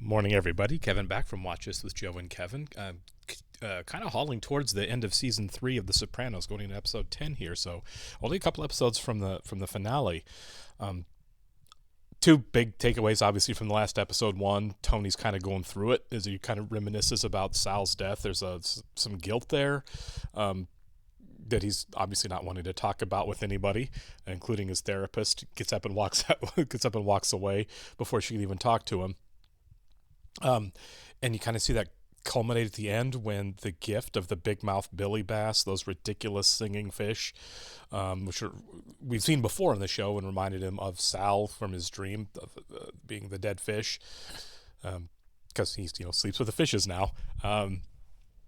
Morning, everybody. Kevin back from Watch This with Joe and Kevin. Kind of hauling towards the end of season 3 of The Sopranos, going into episode 10 here. So only a couple episodes from the finale. Two big takeaways, obviously, from the last episode. One, Tony's kind of going through it as he kind of reminisces about Sal's death. There's some guilt there that he's obviously not wanting to talk about with anybody, including his therapist. Gets up and walks away before she can even talk to him. And you kind of see that culminate at the end when the gift of the big mouth Billy bass, those ridiculous singing fish, which we've seen before in the show, and reminded him of Sal from his dream of being the dead fish, because he sleeps with the fishes now.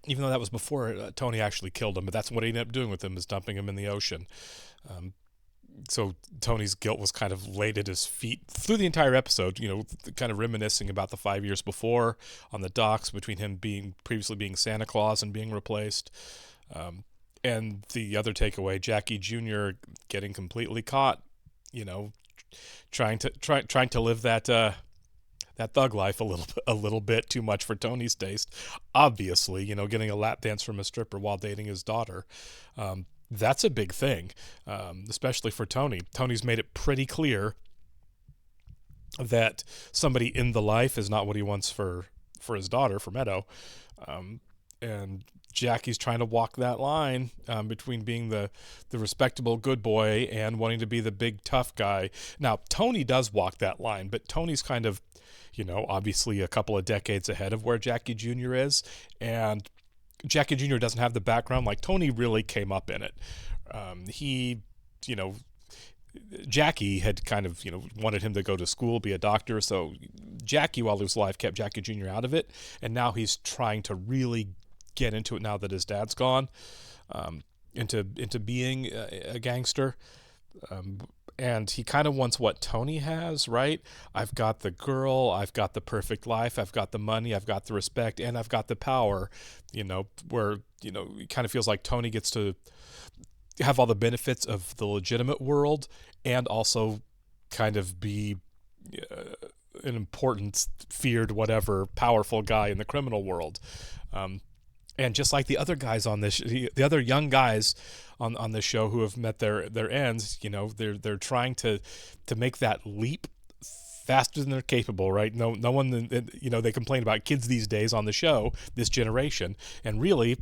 Even though that was before Tony actually killed him, but that's what he ended up doing with him, is dumping him in the ocean. So Tony's guilt was kind of laid at his feet through the entire episode, kind of reminiscing about the 5 years before on the docks, between him previously being Santa Claus and being replaced. And the other takeaway, Jackie Jr. getting completely caught, trying to live that thug life a little bit too much for Tony's taste. Obviously, getting a lap dance from a stripper while dating his daughter. That's a big thing, especially for Tony. Tony's made it pretty clear that somebody in the life is not what he wants for his daughter, for Meadow. And Jackie's trying to walk that line between being the respectable good boy and wanting to be the big tough guy. Now, Tony does walk that line, but Tony's kind of, obviously a couple of decades ahead of where Jackie Jr. is, and Jackie Jr. doesn't have the background. Like, Tony really came up in it. Jackie had kind of, wanted him to go to school, be a doctor. So Jackie, while he was alive, kept Jackie Jr. out of it. And now he's trying to really get into it now that his dad's gone, into being a gangster. And he kind of wants what Tony has, right? I've got the girl, I've got the perfect life, I've got the money, I've got the respect, and I've got the power, where, it kind of feels like Tony gets to have all the benefits of the legitimate world and also kind of be an important, feared, whatever, powerful guy in the criminal world. And just like the other guys on this, the other young guys on this show who have met their ends, they're trying to make that leap faster than they're capable, right? No one, they complain about kids these days on the show, this generation, and really,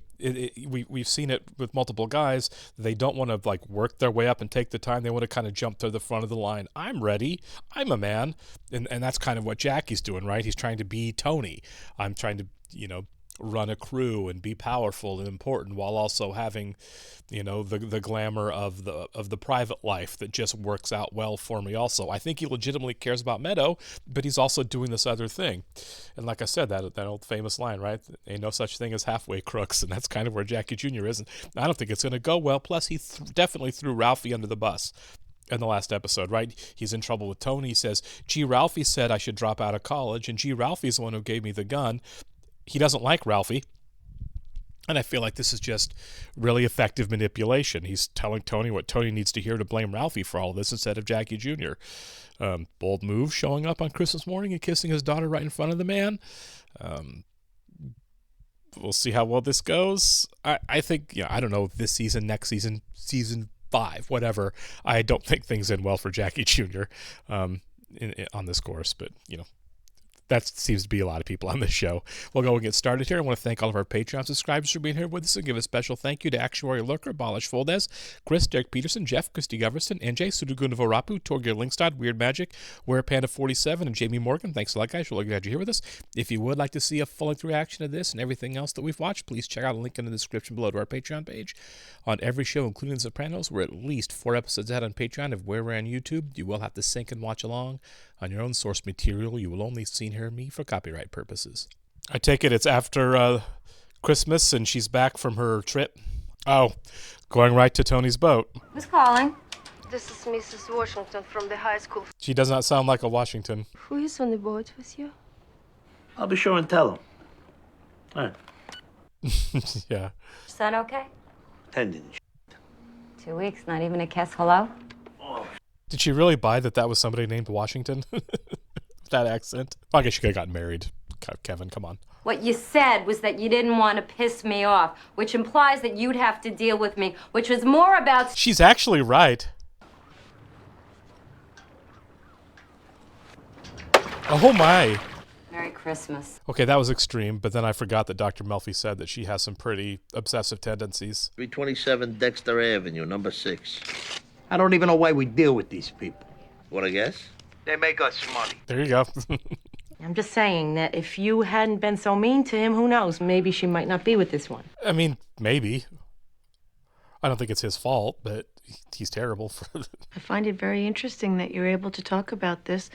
we've seen it with multiple guys. They don't want to work their way up and take the time. They want to kind of jump to the front of the line. I'm ready. I'm a man, and that's kind of what Jackie's doing, right? He's trying to be Tony. I'm trying to, run a crew and be powerful and important while also having, the glamour of the private life that just works out well for me also. I think he legitimately cares about Meadow, but he's also doing this other thing. And like I said, that old famous line, right? Ain't no such thing as halfway crooks, and that's kind of where Jackie Jr. is. And I don't think it's going to go well. Plus, he definitely threw Ralphie under the bus in the last episode, right? He's in trouble with Tony. He says, gee, Ralphie said I should drop out of college, and gee, Ralphie's the one who gave me the gun. He doesn't like Ralphie, and I feel like this is just really effective manipulation. He's telling Tony what Tony needs to hear to blame Ralphie for all of this instead of Jackie Jr. Bold move, showing up on Christmas morning and kissing his daughter right in front of the man. We'll see how well this goes. I think, I don't know, this season, next season, season 5, whatever. I don't think things end well for Jackie Jr. On this course, but, that seems to be a lot of people on this show. We'll go and get started here. I want to thank all of our Patreon subscribers for being here with us, and give a special thank you to Actuary Lurker, Balish Foldez, Chris, Derek Peterson, Jeff, Christy Goverson, NJ, Sudugunavorapu, Torgir Linkstad, Weird Magic, WearPanda47, and Jamie Morgan. Thanks a lot, guys. We're really glad you're here with us. If you would like to see a full-length reaction to this and everything else that we've watched, please check out a link in the description below to our Patreon page. On every show, including The Sopranos, we're at least 4 episodes out on Patreon. If we're on YouTube, you will have to sync and watch along on your own source material. You will only see and hear me for copyright purposes. I take it it's after Christmas and she's back from her trip. Oh, going right to Tony's boat. Who's calling? This is Mrs. Washington from the high school. She does not sound like a Washington. Who is on the boat with you? I'll be sure and tell him. All right. Yeah. Son okay? Tending. 2 weeks, not even a kiss hello? Did she really buy that was somebody named Washington? That accent? Well, I guess she could have gotten married Kevin, come on. What you said was that you didn't want to piss me off, which implies that you'd have to deal with me, which was more about... She's actually right. Oh my. Merry Christmas. Okay, that was extreme, but then I forgot that Dr. Melfi said that she has some pretty obsessive tendencies. 327 Dexter Avenue, number 6. I don't even know why we deal with these people. What I guess? They make us money. There you go. I'm just saying that if you hadn't been so mean to him, who knows? Maybe she might not be with this one. I mean, maybe. I don't think it's his fault, but he's terrible. I find it very interesting that you're able to talk about this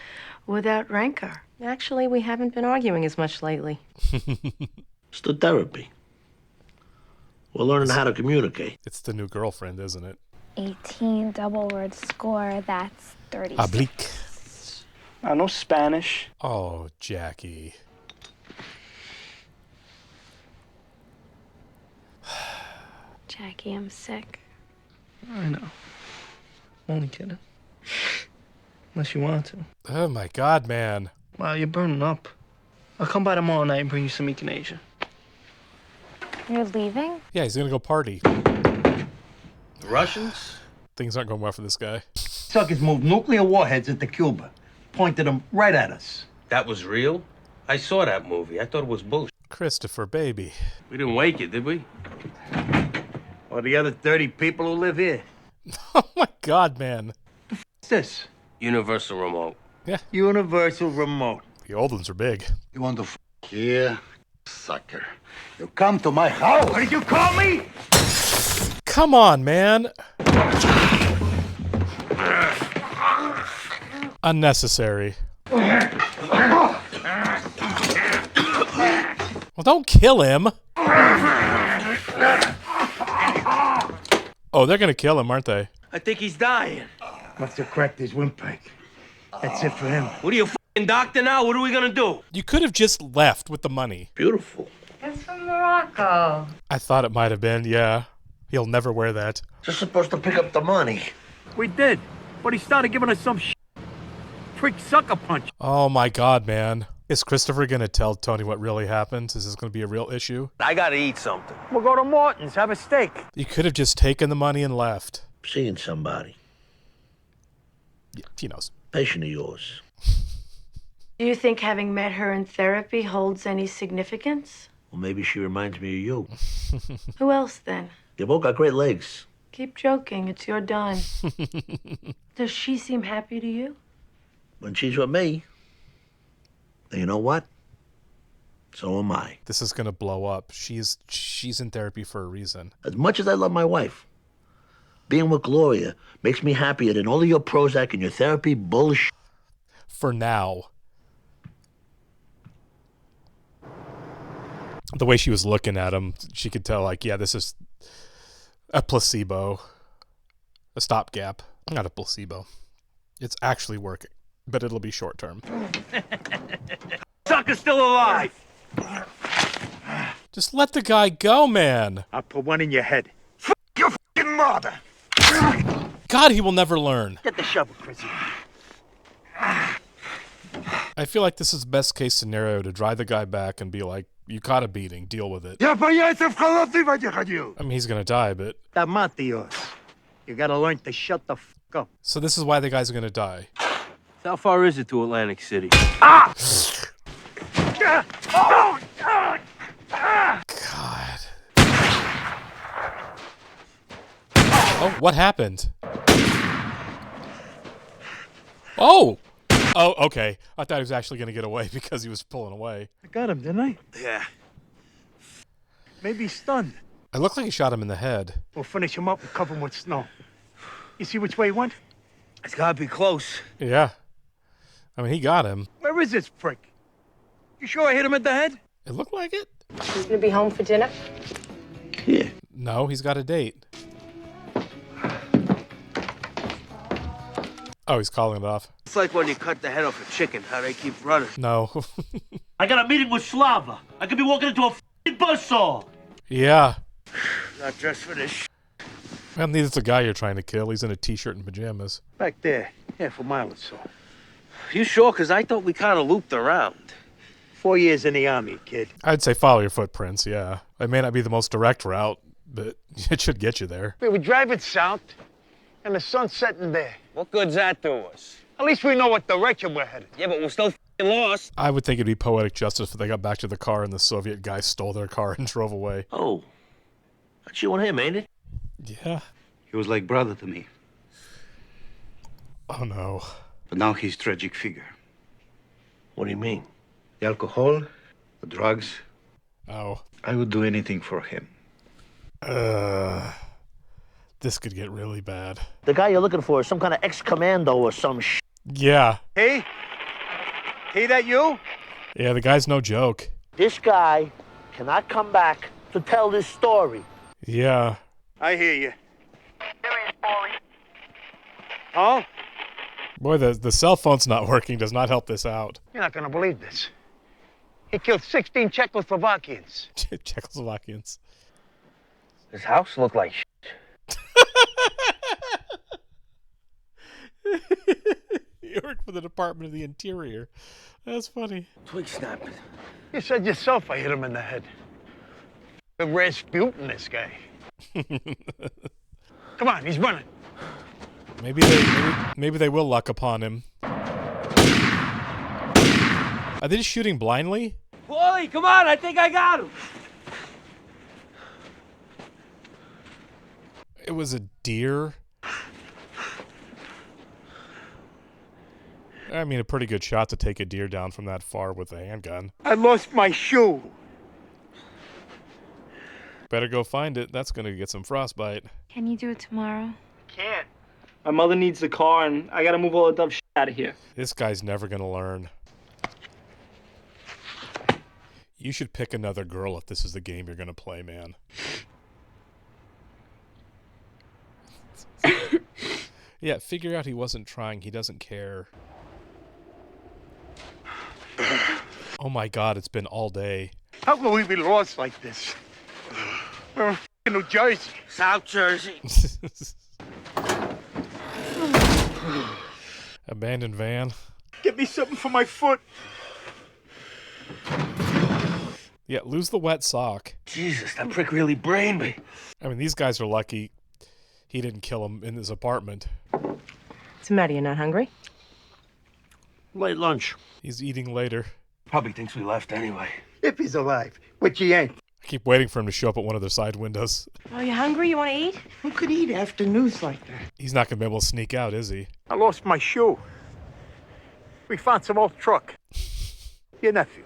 without rancor. Actually, we haven't been arguing as much lately. Still therapy. We're learning how to communicate. It's the new girlfriend, isn't it? 18 double word score, that's 36. Oblique. No Spanish. Oh, Jackie. Jackie, I'm sick. I know. Only kidding. Unless you want to. Oh my God, man. Wow, you're burning up. I'll come by tomorrow night and bring you some echinacea. You're leaving? Yeah, he's gonna go party. The Russians? Things aren't going well for this guy. Suckers moved nuclear warheads into Cuba. Pointed them right at us. That was real? I saw that movie. I thought it was bullshit. Christopher, baby. We didn't wake it, did we? Or the other 30 people who live here. Oh my God, man. What's this? Universal remote. Universal remote. The old ones are big. You want to here, sucker? You come to my house. What did you call me? Come on, man. Unnecessary. Well, don't kill him. Oh, they're gonna kill him, aren't they? I think he's dying. Must have cracked his windpipe. That's it for him. What are you, f***ing doctor now? What are we gonna do? You could have just left with the money. Beautiful. It's from Morocco. I thought it might have been, yeah. He'll never wear that. Just supposed to pick up the money. We did. But he started giving us some freak sucker punch. Oh my God, man. Is Christopher gonna tell Tony what really happened? Is this gonna be a real issue? I gotta eat something. We'll go to Morton's, have a steak. You could have just taken the money and left. Seeing somebody. Yeah, he knows. Patient of yours. Do you think having met her in therapy holds any significance? Well, maybe she reminds me of you. Who else then? You both got great legs. Keep joking, it's your dime. Does she seem happy to you? When she's with me, then you know what? So am I. This is gonna blow up. She's in therapy for a reason. As much as I love my wife, being with Gloria makes me happier than all of your Prozac and your therapy bullshit. For now. The way she was looking at him, she could tell, like, yeah, this is a placebo. A stopgap. Not a placebo. It's actually working, but it'll be short term. Sucker's still alive. Just let the guy go, man. I'll put one in your head. Your fucking mother. God, he will never learn. Get the shovel, Chrissy. I feel like this is the best case scenario to drive the guy back and be like, you caught a beating, deal with it. Я боялся в холодный I mean, he's gonna die, but... Tamatios. You gotta learn to shut the fuck up. So this is why the guy's gonna die. How far is it to Atlantic City? God. Oh, what happened? Oh! Oh, okay. I thought he was actually going to get away because he was pulling away. I got him, didn't I? Yeah. Maybe he's stunned. It looked like he shot him in the head. We'll finish him up and cover him with snow. You see which way he went? It's gotta be close. Yeah. I mean, he got him. Where is this prick? You sure I hit him at the head? It looked like it. He's gonna be home for dinner? Yeah. No, he's got a date. Oh, he's calling it off. It's like when you cut the head off a chicken, how they keep running. No. I got a meeting with Slava. I could be walking into a f***ing buzzsaw. Yeah. Not dressed for this Well, neither's the guy you're trying to kill. He's in a t-shirt and pajamas. Back there, half a mile or so. You sure? Because I thought we kind of looped around. 4 years in the Army, kid. I'd say follow your footprints, yeah. It may not be the most direct route, but it should get you there. We were driving south, and the sun's setting there. What good's that to us? At least we know what direction we're headed. Yeah, but we're still lost. I would think it'd be poetic justice if they got back to the car and the Soviet guy stole their car and drove away. Oh, that's you and him, ain't it? Yeah. He was like brother to me. Oh, no. But now he's tragic figure. What do you mean? The alcohol, the drugs. Oh. I would do anything for him. This could get really bad. The guy you're looking for is some kind of ex-commando or some Yeah. Hey? Hey, that you? Yeah, the guy's no joke. This guy cannot come back to tell this story. Yeah. I hear you. Huh? Boy, the cell phone's not working does not help this out. You're not gonna believe this. He killed 16 Czechoslovakians. Czechoslovakians. His house looked like shit. You work for the Department of the Interior. That's funny. Twig snapping. You said yourself I hit him in the head. The Rasputin, this guy. Come on, he's running. Maybe they will luck upon him. Are they just shooting blindly? Paulie, come on, I think I got him. It was a deer. I mean, a pretty good shot to take a deer down from that far with a handgun. I lost my shoe. Better go find it. That's going to get some frostbite. Can you do it tomorrow? Can't. My mother needs the car, and I gotta move all the dumb shit out of here. This guy's never going to learn. You should pick another girl if this is the game you're going to play, man. Yeah, figure out he wasn't trying. He doesn't care. Oh my God, it's been all day. How can we be lost like this? We're in New Jersey. South Jersey. Abandoned van. Get me something for my foot. Yeah, lose the wet sock. Jesus, that prick really brained me. I mean, these guys are lucky he didn't kill him in his apartment. What's the matter? You're not hungry? Late lunch. He's eating later. Probably thinks we left anyway. If he's alive, which he ain't. I keep waiting for him to show up at one of their side windows. Oh, you hungry? You want to eat? Who could eat after news like that? He's not going to be able to sneak out, is he? I lost my shoe. We found some old truck. Your nephew.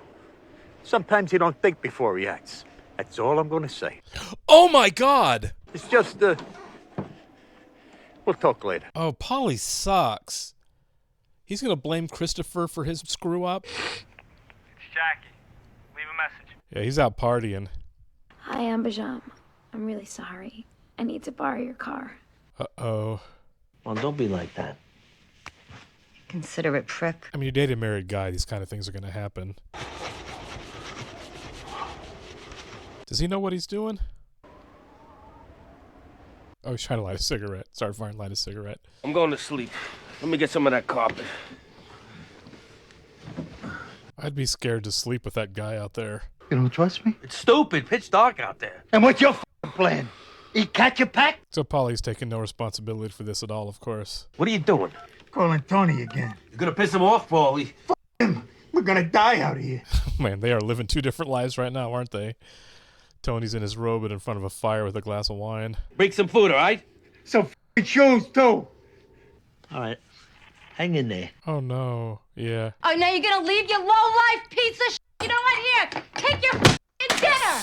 Sometimes he don't think before he acts. That's all I'm gonna say. Oh my God! It's just, we'll talk later. Oh, Polly sucks. He's going to blame Christopher for his screw up? It's Jackie. Leave a message. Yeah, he's out partying. Hi, Ambajam. I'm really sorry. I need to borrow your car. Uh-oh. Well, don't be like that. Considerate prick. I mean, you date a married guy, these kind of things are going to happen. Does he know what he's doing? Oh, he's trying to light a cigarette. Start firing, light a cigarette. I'm going to sleep. Let me get some of that carpet. I'd be scared to sleep with that guy out there. You don't trust me? It's stupid. Pitch dark out there. And what's your plan? Eat catch a pack? So Polly's taking no responsibility for this at all, of course. What are you doing? Calling Tony again. You're gonna piss him off, Paulie. Him. We're gonna die out here. Man, they are living two different lives right now, aren't they? Tony's in his robe and in front of a fire with a glass of wine. Bring some food, all right? Some f***ing shoes, too. All right. Hang in there. Oh, no. Yeah. Oh, now you're gonna leave, you low-life piece of shit. You know what? Here, take your f***ing dinner.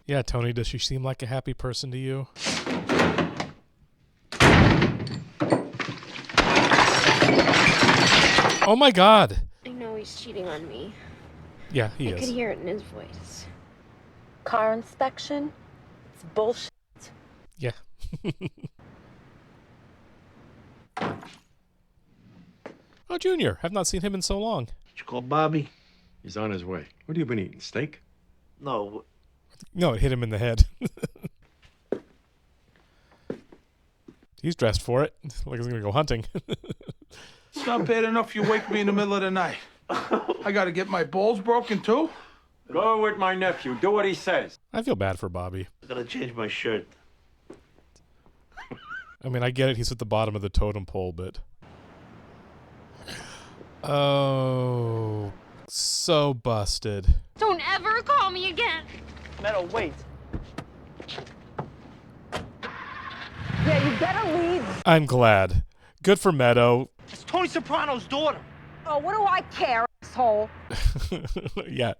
Yeah, Tony, does she seem like a happy person to you? Oh my God. I know he's cheating on me. Yeah, he I could is. hear it in his voice. Car inspection? It's bullshit. Yeah. Oh, Junior. Have not seen him in so long. Did you call Bobby? He's on his way. What have you been eating? Steak? No. No, it hit him in the head. He's dressed for it. Like he's going to go hunting. It's not bad enough you wake me in the middle of the night. I gotta get my balls broken too? Go with my nephew. Do what he says. I feel bad for Bobby. I gotta change my shirt. I mean, I get it. He's at the bottom of the totem pole, but... Oh... So busted. Don't ever call me again. Meadow, wait. Yeah, you better leave. I'm glad. Good for Meadow. It's Tony Soprano's daughter. Oh, what do I care, asshole? Yeah.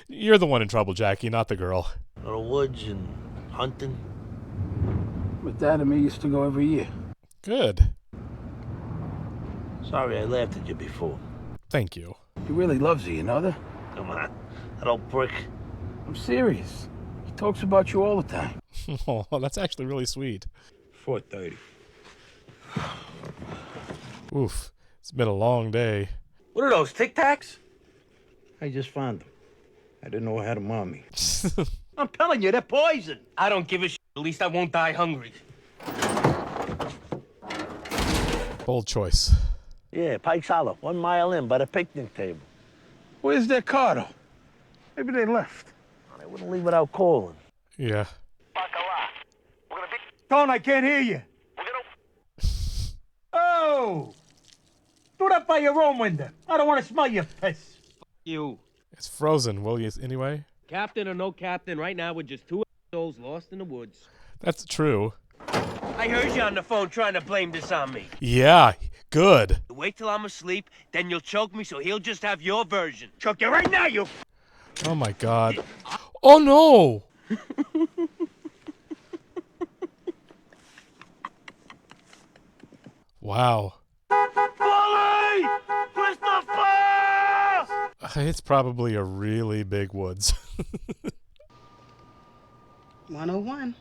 You're the one in trouble, Jackie, not the girl. Go to woods and hunting. My dad and me used to go every year. Good. Sorry I laughed at you before. Thank you. He really loves you, you know that? Come on, that old prick. I'm serious. He talks about you all the time. Oh, that's actually really sweet. 4:30. Oof. It's been a long day. What are those, Tic Tacs? I just found them. I didn't know I had them on me. I'm telling you, they're poison. I don't give a shit. At least I won't die hungry. Bold choice. Yeah, Pike's Hollow, 1 mile in by the picnic table. Where's their car, though? Maybe they left. I wouldn't leave without calling. Yeah. Tone, I can't hear you. Oh! Do that by your own window. I don't want to smell your piss. You. It's frozen, will you, anyway? Captain or no captain, right now we're just two souls lost in the woods. That's true. I heard you on the phone trying to blame this on me. Yeah, good. Wait till I'm asleep, then you'll choke me so he'll just have your version. Choke you right now, you... Oh my god. Oh no! Wow. Polly! Christopher! It's probably a really big woods. 101.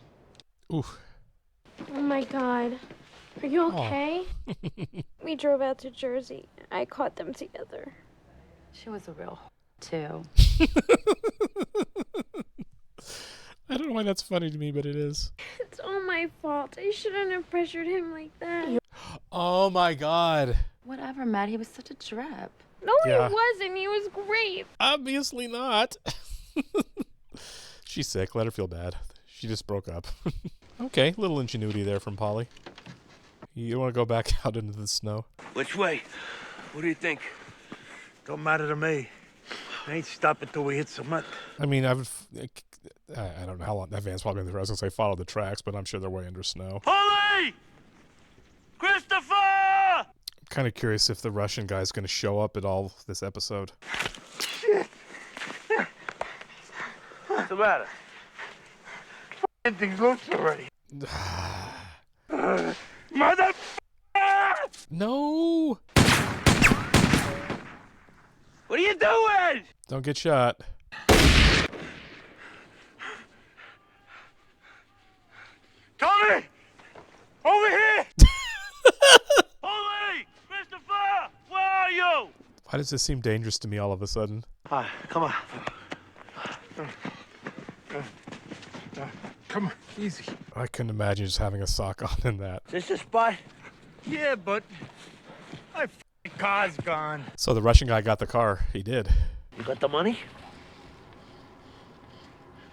Oof. Oh my god. Are you okay? We drove out to Jersey. I caught them together. She was a real too. I don't know why that's funny to me, but it is. It's all my fault. I shouldn't have pressured him like that. Oh my god. Whatever, Matt. He was such a trip. No, Yeah. he wasn't. He was great. Obviously not. She's sick. Let her feel bad. She just broke up. Okay, little ingenuity there from Polly. You want to go back out into the snow? Which way? What do you think? Don't matter to me. I ain't stopping till we hit cement. I mean, I don't know how long that van's probably in the. I was gonna say follow the tracks, but I'm sure they're way under snow. Polly! Christopher! I'm kind of curious if the Russian guy's gonna show up at all this episode. Shit! What's the matter? Thing's loose already. Mother... No! What are you doing? Don't get shot. Tony! Over here! Polly! Christopher! Where are you? Why does this seem dangerous to me all of a sudden? Hi, come on. Come on, easy. I couldn't imagine just having a sock on in that. Is this the spot? Yeah, but my f***ing car's gone. So the Russian guy got the car. He did. You got the money?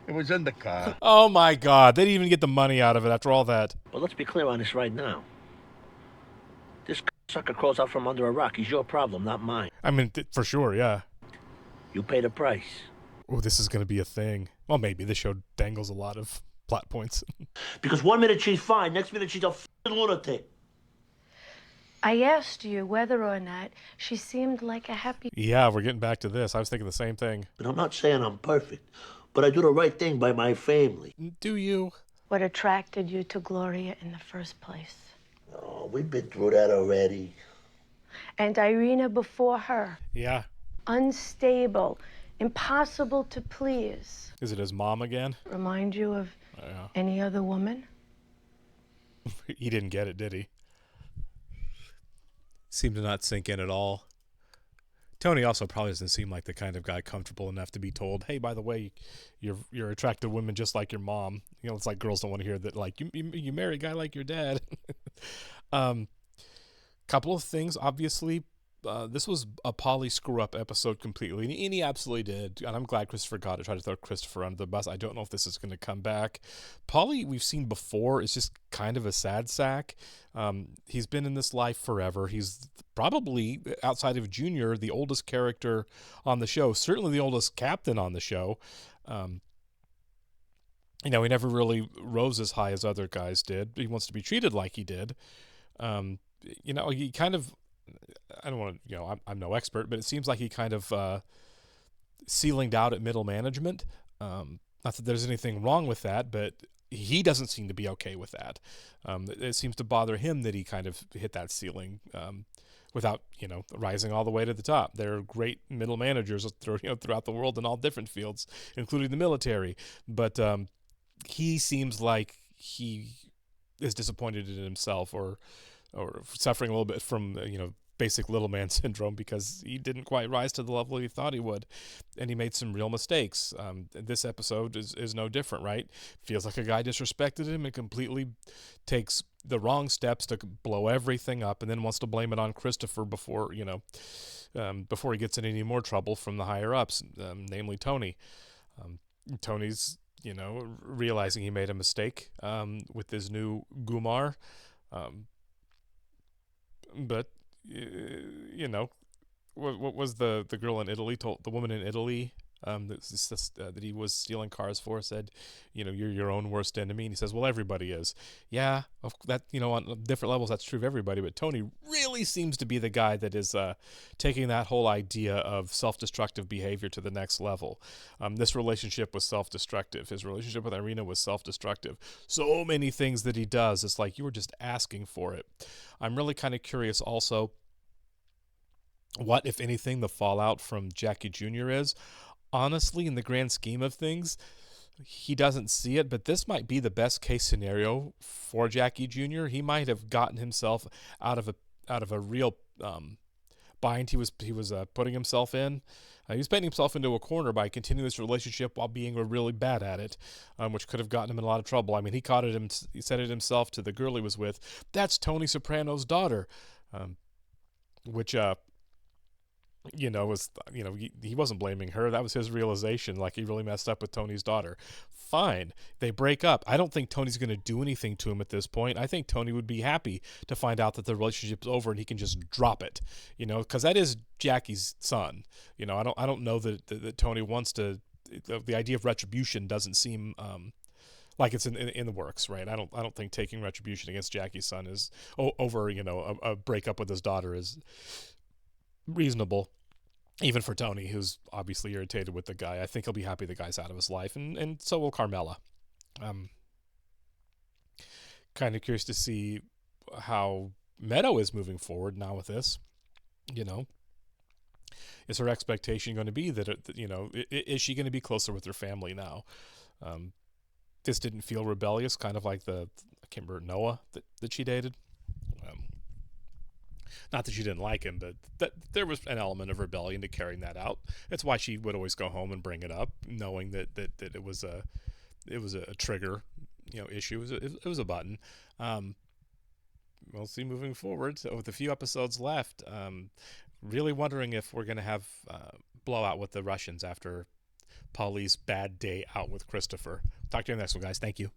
It was in the car. Oh my god, they didn't even get the money out of it after all that. Well, let's be clear on this right now. This sucker crawls out from under a rock. He's your problem, not mine. I mean, for sure, yeah. You pay the price. Oh, this is going to be a thing. Well, maybe this show dangles a lot of plot points. Because 1 minute she's fine, next minute she's a f***ing lunatic. I asked you whether or not she seemed like a happy... Yeah, we're getting back to this. I was thinking the same thing. And I'm not saying I'm perfect, but I do the right thing by my family. Do you? What attracted you to Gloria in the first place? Oh, we've been through that already. And Irina before her. Yeah. Unstable, impossible to please. Is it his mom again? Remind you of any other woman? He didn't get it, did he? Seemed to not sink in at all. Tony also probably doesn't seem like the kind of guy comfortable enough to be told, "Hey, by the way, you're attracted to women just like your mom." You know, it's like girls don't want to hear that. Like you marry a guy like your dad. Couple of things. Obviously, this was a Polly screw up episode completely, and he absolutely did. And I'm glad Christopher got it. Tried to throw Christopher under the bus. I don't know if this is going to come back. Polly, we've seen before, is just kind of a sad sack. He's been in this life forever. He's probably, outside of Junior, the oldest character on the show. Certainly the oldest captain on the show. He never really rose as high as other guys did. He wants to be treated like he did. He kind of, I don't want to, I'm no expert, but it seems like he kind of ceilinged out at middle management. Not that there's anything wrong with that, but he doesn't seem to be okay with that. It seems to bother him that he kind of hit that ceiling without, rising all the way to the top. There are great middle managers throughout the world in all different fields, including the military. But he seems like he is disappointed in himself or suffering a little bit from, basic little man syndrome because he didn't quite rise to the level he thought he would. And he made some real mistakes. This episode is no different, right? Feels like a guy disrespected him and completely takes the wrong steps to blow everything up and then wants to blame it on Christopher before he gets in any more trouble from the higher ups, namely Tony. Tony's, realizing he made a mistake with his new Gumar. But what was the girl in Italy told the woman in Italy that he was stealing cars for said, you're your own worst enemy, and he says, well, everybody is. Yeah, that on different levels that's true of everybody, but Tony really seems to be the guy that is taking that whole idea of self-destructive behavior to the next level. This relationship was self-destructive. His relationship with Irina was self-destructive. So many things that he does, it's like you were just asking for it. I'm really kind of curious also what, if anything, the fallout from Jackie Jr. is. Honestly, in the grand scheme of things, he doesn't see it, but this might be the best case scenario for Jackie Jr. He might have gotten himself out of a real bind he was putting himself in. He was painting himself into a corner by continuing this relationship while being really bad at it, which could have gotten him in a lot of trouble. I mean, he said it himself to the girl he was with. That's Tony Soprano's daughter, which he wasn't blaming her. That was his realization, like he really messed up with Tony's daughter. Fine, they break up. I don't think Tony's going to do anything to him at this point. I think Tony would be happy to find out that the relationship's over and he can just drop it, because that is Jackie's son. I don't know that Tony wants to. The idea of retribution doesn't seem like it's in the works, right? I don't think taking retribution against Jackie's son is over a breakup with his daughter is reasonable, even for Tony, who's obviously irritated with the guy. I think he'll be happy the guy's out of his life, and so will Carmela. Kind of curious to see how Meadow is moving forward now with this. Is her expectation going to be that is she going to be closer with her family now? This didn't feel rebellious, kind of like I can't remember, Noah that she dated. Not that she didn't like him, but that there was an element of rebellion to carrying that out. That's why she would always go home and bring it up, knowing that it was a trigger, issue. It was a button. We'll see moving forward. So with a few episodes left, really wondering if we're going to have blowout with the Russians after Polly's bad day out with Christopher. Talk to you in the next one, guys. Thank you.